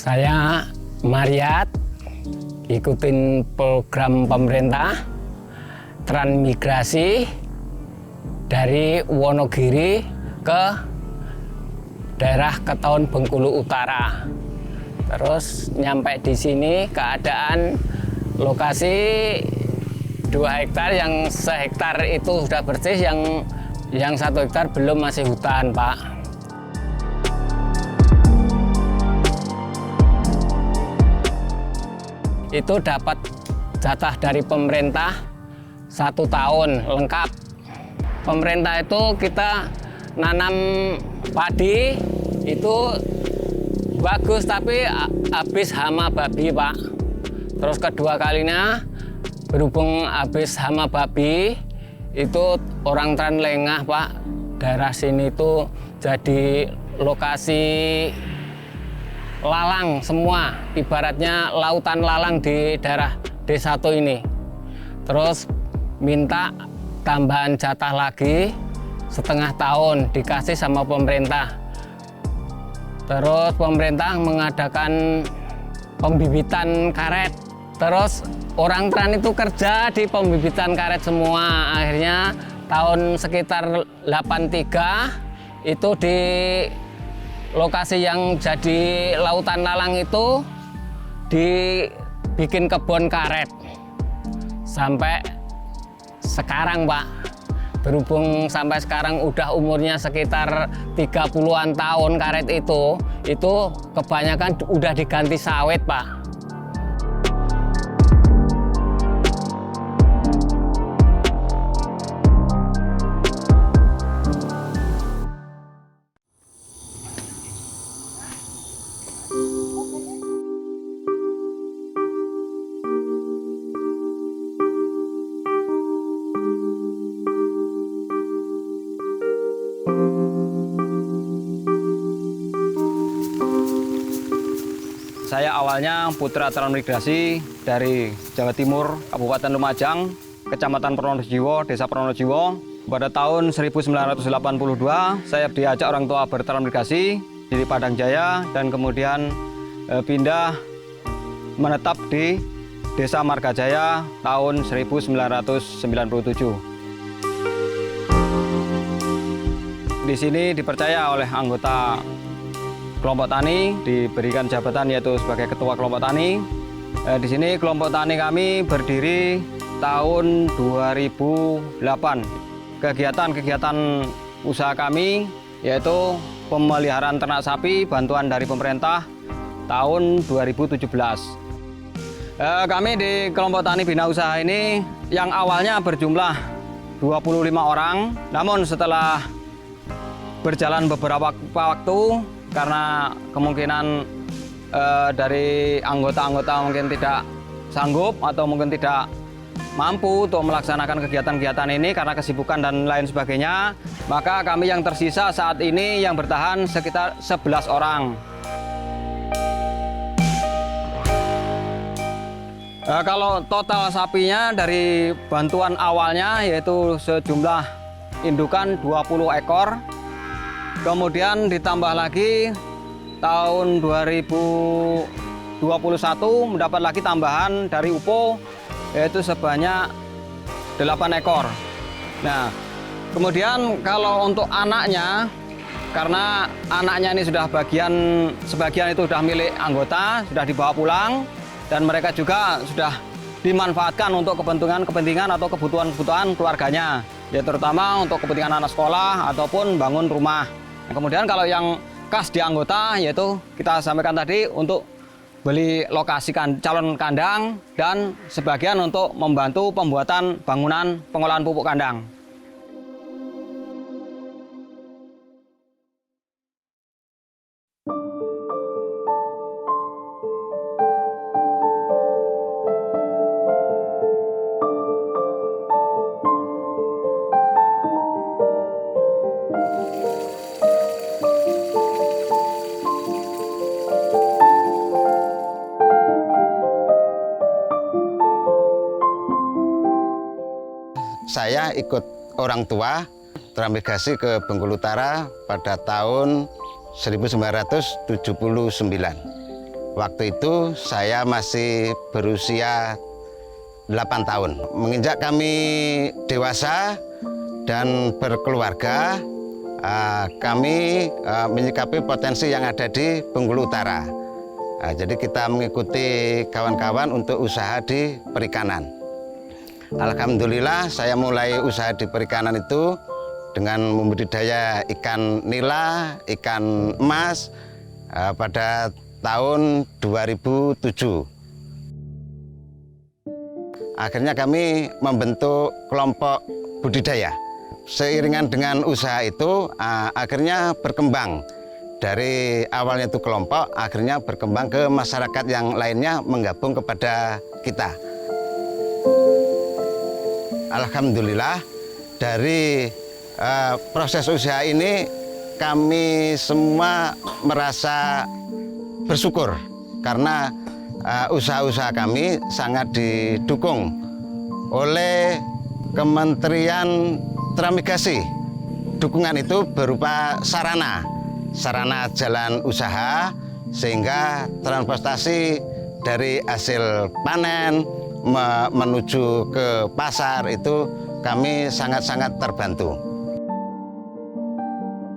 Saya Mariat, ikutin program pemerintah transmigrasi dari Wonogiri ke daerah Ketaun Bengkulu Utara. Terus nyampe di sini keadaan lokasi 2 hektar, yang sehektar itu sudah bersih, yang 1 hektar belum, masih hutan, Pak. Itu dapat jatah dari pemerintah 1 tahun lengkap. Pemerintah itu kita nanam padi itu bagus, tapi habis hama babi, Pak. Terus kedua kalinya berhubung habis hama babi itu orang Tran lengah, Pak. Daerah sini itu jadi lokasi lalang semua, ibaratnya lautan lalang di daerah D1 ini. Terus minta tambahan jatah lagi setengah tahun, dikasih sama pemerintah. Terus pemerintah mengadakan pembibitan karet. Terus orang Tran itu kerja di pembibitan karet semua. Akhirnya tahun sekitar 83 itu di lokasi yang jadi lautan lalang itu dibikin kebun karet. Sampai sekarang, Pak. Berhubung sampai sekarang udah umurnya sekitar 30-an tahun karet itu kebanyakan udah diganti sawit, Pak. Saya awalnya putra transmigrasi dari Jawa Timur, Kabupaten Lumajang, Kecamatan Pronojiwo, Desa Pronojiwo. Pada tahun 1982, saya diajak orang tua bertransmigrasi di Padang Jaya dan kemudian pindah menetap di Desa Margajaya tahun 1997. Di sini dipercaya oleh anggota kelompok tani, diberikan jabatan yaitu sebagai ketua kelompok tani. Di sini kelompok tani kami berdiri tahun 2008. Kegiatan usaha kami yaitu pemeliharaan ternak sapi, bantuan dari pemerintah tahun 2017. Kami di kelompok tani bina usaha ini yang awalnya berjumlah 25 orang, namun setelah berjalan beberapa waktu, karena kemungkinan dari anggota-anggota mungkin tidak sanggup atau mungkin tidak mampu untuk melaksanakan kegiatan-kegiatan ini karena kesibukan dan lain sebagainya, maka kami yang tersisa saat ini yang bertahan sekitar 11 orang. Kalau total sapinya dari bantuan awalnya yaitu sejumlah indukan 20 ekor. Kemudian ditambah lagi tahun 2021 mendapat lagi tambahan dari UPO yaitu sebanyak 8 ekor. Nah, kemudian kalau untuk anaknya, karena anaknya ini sudah sebagian itu sudah milik anggota, sudah dibawa pulang dan mereka juga sudah dimanfaatkan untuk kepentingan atau kebutuhan keluarganya, ya terutama untuk kepentingan anak sekolah ataupun bangun rumah. Kemudian kalau yang khas di anggota yaitu kita sampaikan tadi untuk beli lokasi calon kandang dan sebagian untuk membantu pembuatan bangunan pengolahan pupuk kandang. Saya ikut orang tua transmigrasi ke Bengkulu Utara pada tahun 1979. Waktu itu saya masih berusia 8 tahun. Menginjak kami dewasa dan berkeluarga, kami menyikapi potensi yang ada di Bengkulu Utara. Jadi kita mengikuti kawan-kawan untuk usaha di perikanan. Alhamdulillah saya mulai usaha di perikanan itu dengan membudidaya ikan nila, ikan emas pada tahun 2007. Akhirnya kami membentuk kelompok budidaya. Seiringan dengan usaha itu akhirnya berkembang. Dari awalnya itu kelompok, akhirnya berkembang ke masyarakat yang lainnya menggabung kepada kita. Alhamdulillah dari proses usaha ini kami semua merasa bersyukur karena usaha-usaha kami sangat didukung oleh Kementerian Transmigrasi. Dukungan itu berupa sarana jalan usaha, sehingga transportasi dari hasil panen menuju ke pasar itu kami sangat-sangat terbantu.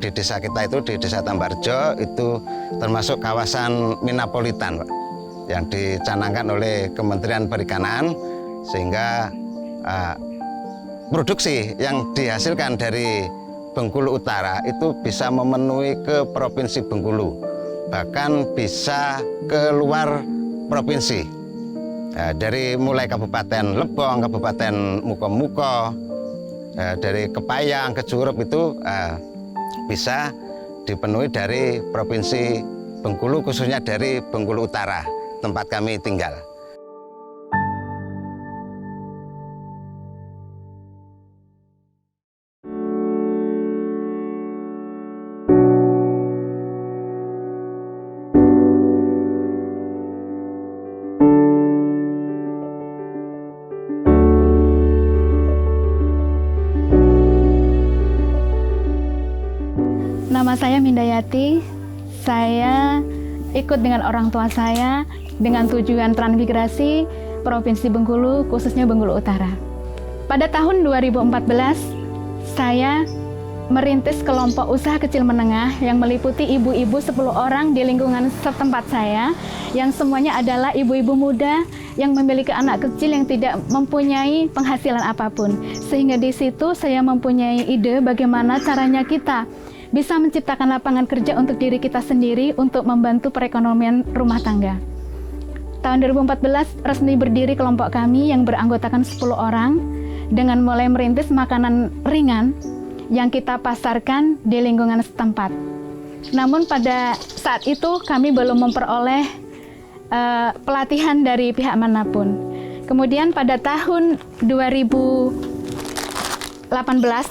Di desa kita itu, di desa Tambarjo itu termasuk kawasan minapolitan, Pak, yang dicanangkan oleh Kementerian Perikanan, sehingga produksi yang dihasilkan dari Bengkulu Utara itu bisa memenuhi ke Provinsi Bengkulu, bahkan bisa keluar provinsi. Dari mulai Kabupaten Lebong, Kabupaten Muko-Muko, dari Kepayang ke Curup itu bisa dipenuhi dari Provinsi Bengkulu, khususnya dari Bengkulu Utara, tempat kami tinggal. Nama saya Mindayati. Saya ikut dengan orang tua saya dengan tujuan transmigrasi Provinsi Bengkulu, khususnya Bengkulu Utara. Pada tahun 2014, saya merintis kelompok usaha kecil menengah yang meliputi ibu-ibu 10 orang di lingkungan setempat saya, yang semuanya adalah ibu-ibu muda yang memiliki anak kecil yang tidak mempunyai penghasilan apapun. Sehingga di situ saya mempunyai ide bagaimana caranya kita bisa menciptakan lapangan kerja untuk diri kita sendiri untuk membantu perekonomian rumah tangga. Tahun 2014 resmi berdiri kelompok kami yang beranggotakan 10 orang dengan mulai merintis makanan ringan yang kita pasarkan di lingkungan setempat. Namun pada saat itu kami belum memperoleh pelatihan dari pihak manapun. Kemudian pada tahun 2018,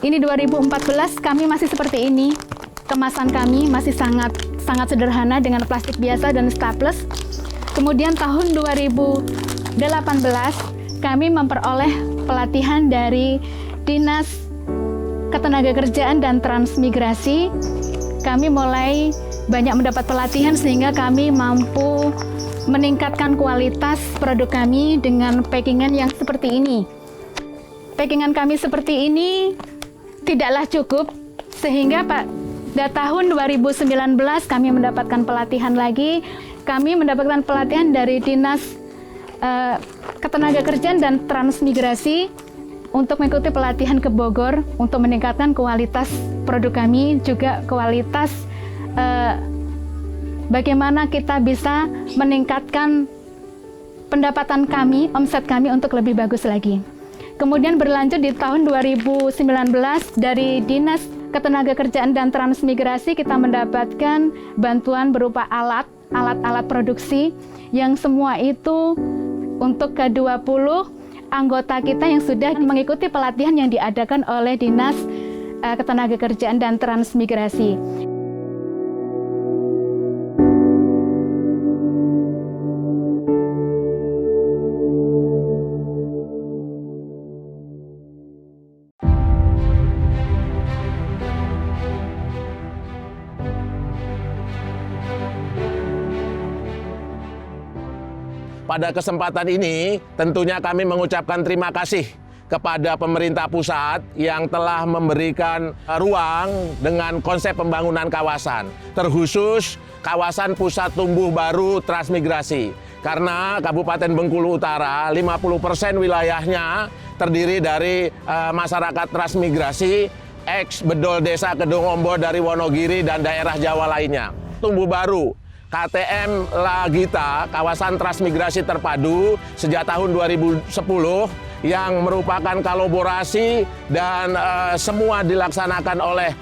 ini 2014 kami masih seperti ini. Kemasan kami masih sangat sederhana dengan plastik biasa dan staples. Kemudian tahun 2018 kami memperoleh pelatihan dari Dinas Ketenagakerjaan dan Transmigrasi. Kami mulai banyak mendapat pelatihan sehingga kami mampu meningkatkan kualitas produk kami dengan packingan yang seperti ini. Packingan kami seperti ini tidaklah cukup, sehingga pada tahun 2019 kami mendapatkan pelatihan lagi. Kami mendapatkan pelatihan dari Dinas Ketenagakerjaan dan Transmigrasi untuk mengikuti pelatihan ke Bogor untuk meningkatkan kualitas produk kami, juga kualitas bagaimana kita bisa meningkatkan pendapatan kami, omset kami untuk lebih bagus lagi. Kemudian berlanjut di tahun 2019 dari Dinas Ketenagakerjaan dan Transmigrasi kita mendapatkan bantuan berupa alat-alat produksi yang semua itu untuk ke-20 anggota kita yang sudah mengikuti pelatihan yang diadakan oleh Dinas Ketenagakerjaan dan Transmigrasi. Pada kesempatan ini tentunya kami mengucapkan terima kasih kepada pemerintah pusat yang telah memberikan ruang dengan konsep pembangunan kawasan, terkhusus kawasan pusat tumbuh baru transmigrasi. Karena Kabupaten Bengkulu Utara 50% wilayahnya terdiri dari masyarakat transmigrasi ex bedol desa Kedung Ombo dari Wonogiri dan daerah Jawa lainnya. Tumbuh baru KTM Lagita, kawasan transmigrasi terpadu sejak tahun 2010 yang merupakan kolaborasi dan semua dilaksanakan oleh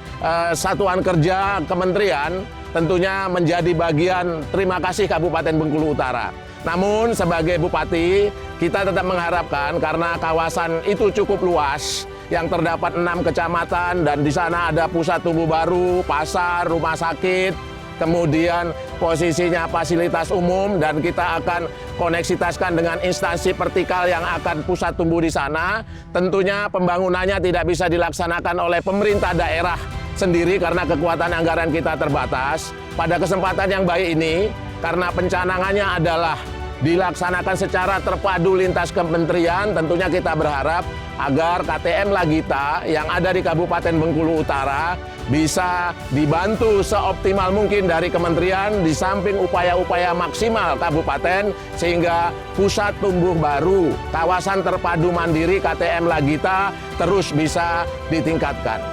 satuan kerja kementerian, tentunya menjadi bagian terima kasih Kabupaten Bengkulu Utara. Namun sebagai Bupati, kita tetap mengharapkan karena kawasan itu cukup luas, yang terdapat 6 kecamatan dan di sana ada pusat tumbuh baru, pasar, rumah sakit, kemudian posisinya fasilitas umum, dan kita akan koneksitaskan dengan instansi vertikal yang akan pusat tumbuh di sana. Tentunya pembangunannya tidak bisa dilaksanakan oleh pemerintah daerah sendiri karena kekuatan anggaran kita terbatas. Pada kesempatan yang baik ini, karena pencanangannya adalah dilaksanakan secara terpadu lintas kementerian, tentunya kita berharap agar KTM Lagita yang ada di Kabupaten Bengkulu Utara bisa dibantu seoptimal mungkin dari kementerian di samping upaya-upaya maksimal kabupaten sehingga pusat tumbuh baru kawasan terpadu mandiri KTM Lagita terus bisa ditingkatkan.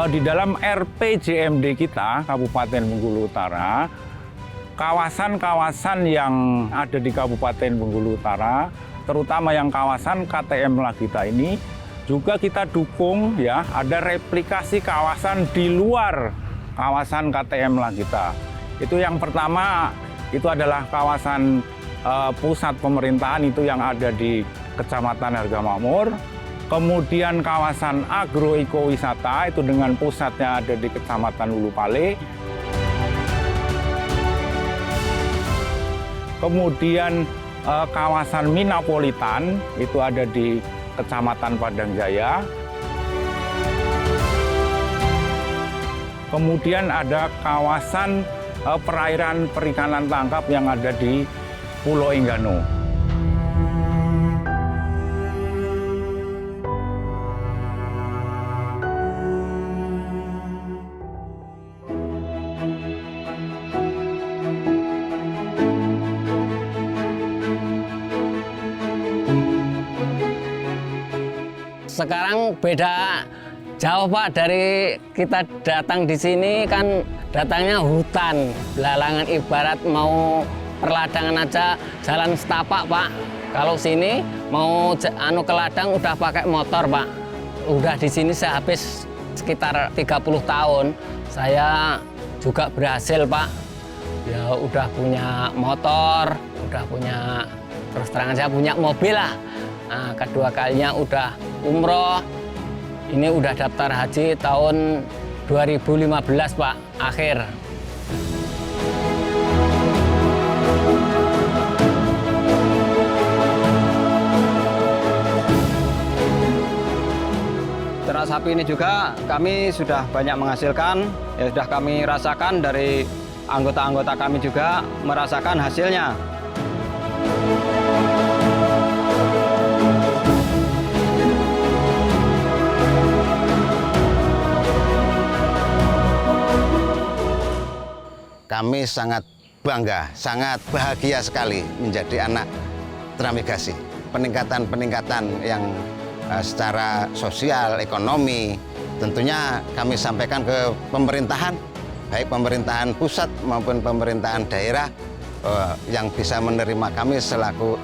Di dalam RPJMD kita, Kabupaten Bengkulu Utara, kawasan-kawasan yang ada di Kabupaten Bengkulu Utara, terutama yang kawasan KTM Lagita ini, juga kita dukung ya, ada replikasi kawasan di luar kawasan KTM Lagita. Itu yang pertama, itu adalah kawasan pusat pemerintahan itu yang ada di Kecamatan Hargamakmur. Kemudian kawasan agroekowisata itu dengan pusatnya ada di Kecamatan Ulu Pale. Kemudian kawasan Minapolitan itu ada di Kecamatan Padang Jaya. Kemudian ada kawasan perairan perikanan tangkap yang ada di Pulau Enggano. Sekarang beda jauh Pak, dari kita datang di sini kan datangnya hutan, belalangan, ibarat mau perladangan aja jalan setapak Pak. Kalau sini mau ke ladang udah pakai motor Pak. Udah di sini saya habis sekitar 30 tahun. Saya juga berhasil Pak. Ya udah punya motor, udah punya, terus terang saya punya mobil lah. Nah, kedua kalinya udah umroh, ini udah daftar haji tahun 2015 Pak, akhir. Ternak sapi ini juga kami sudah banyak menghasilkan, ya sudah kami rasakan dari anggota-anggota kami juga merasakan hasilnya. Kami sangat bangga, sangat bahagia sekali menjadi anak transmigrasi. Peningkatan-peningkatan yang secara sosial, ekonomi, tentunya kami sampaikan ke pemerintahan, baik pemerintahan pusat maupun pemerintahan daerah yang bisa menerima kami selaku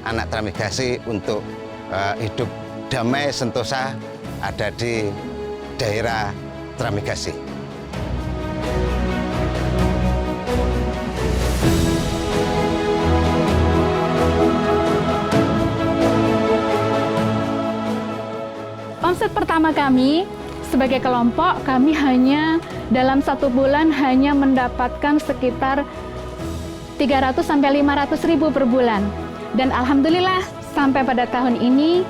anak transmigrasi untuk hidup damai sentosa ada di daerah transmigrasi. Omset pertama kami sebagai kelompok kami hanya dalam 1 bulan hanya mendapatkan sekitar 300 sampai 500 ribu per bulan. Dan alhamdulillah sampai pada tahun ini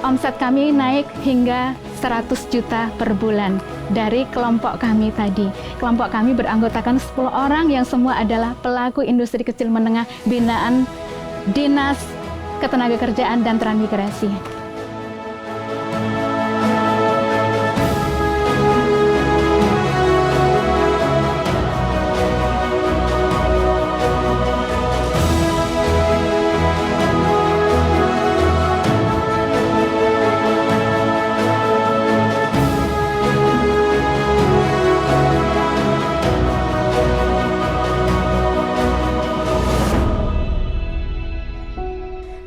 omset kami naik hingga 100 juta per bulan dari kelompok kami tadi. Kelompok kami beranggotakan 10 orang yang semua adalah pelaku industri kecil menengah binaan Dinas Ketenagakerjaan dan Transmigrasi.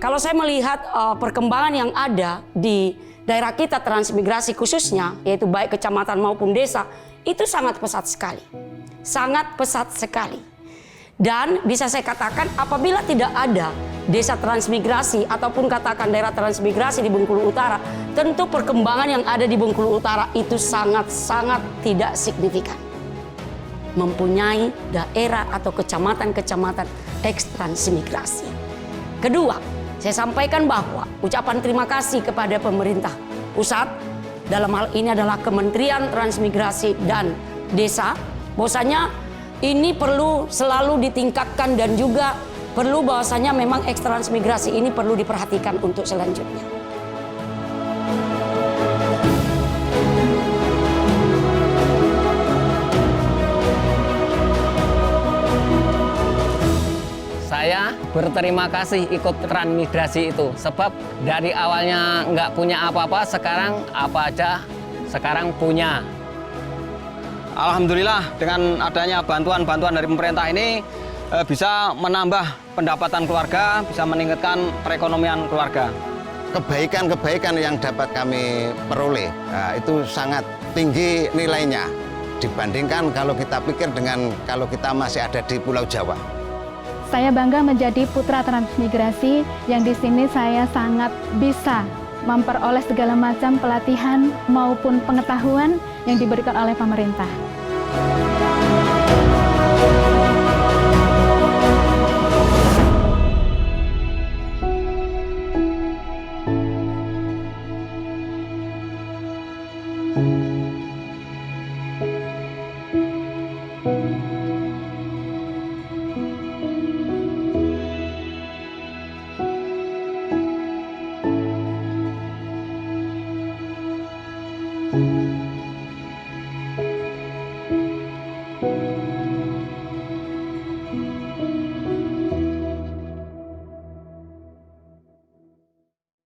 Kalau saya melihat perkembangan yang ada di daerah kita transmigrasi khususnya, yaitu baik kecamatan maupun desa, itu sangat pesat sekali. Sangat pesat sekali. Dan bisa saya katakan apabila tidak ada desa transmigrasi ataupun katakan daerah transmigrasi di Bengkulu Utara, tentu perkembangan yang ada di Bengkulu Utara itu sangat-sangat tidak signifikan. Mempunyai daerah atau kecamatan-kecamatan eks-transmigrasi. Kedua, saya sampaikan bahwa ucapan terima kasih kepada pemerintah pusat, dalam hal ini adalah Kementerian Transmigrasi dan Desa, bahwasanya ini perlu selalu ditingkatkan dan juga perlu bahwasanya memang eks-transmigrasi ini perlu diperhatikan untuk selanjutnya. Saya berterima kasih ikut transmigrasi itu, sebab dari awalnya nggak punya apa-apa, sekarang apa aja, sekarang punya. Alhamdulillah dengan adanya bantuan-bantuan dari pemerintah ini bisa menambah pendapatan keluarga, bisa meningkatkan perekonomian keluarga. Kebaikan-kebaikan yang dapat kami peroleh itu sangat tinggi nilainya dibandingkan kalau kita pikir dengan kalau kita masih ada di Pulau Jawa. Saya bangga menjadi putra transmigrasi yang di sini saya sangat bisa memperoleh segala macam pelatihan maupun pengetahuan yang diberikan oleh pemerintah.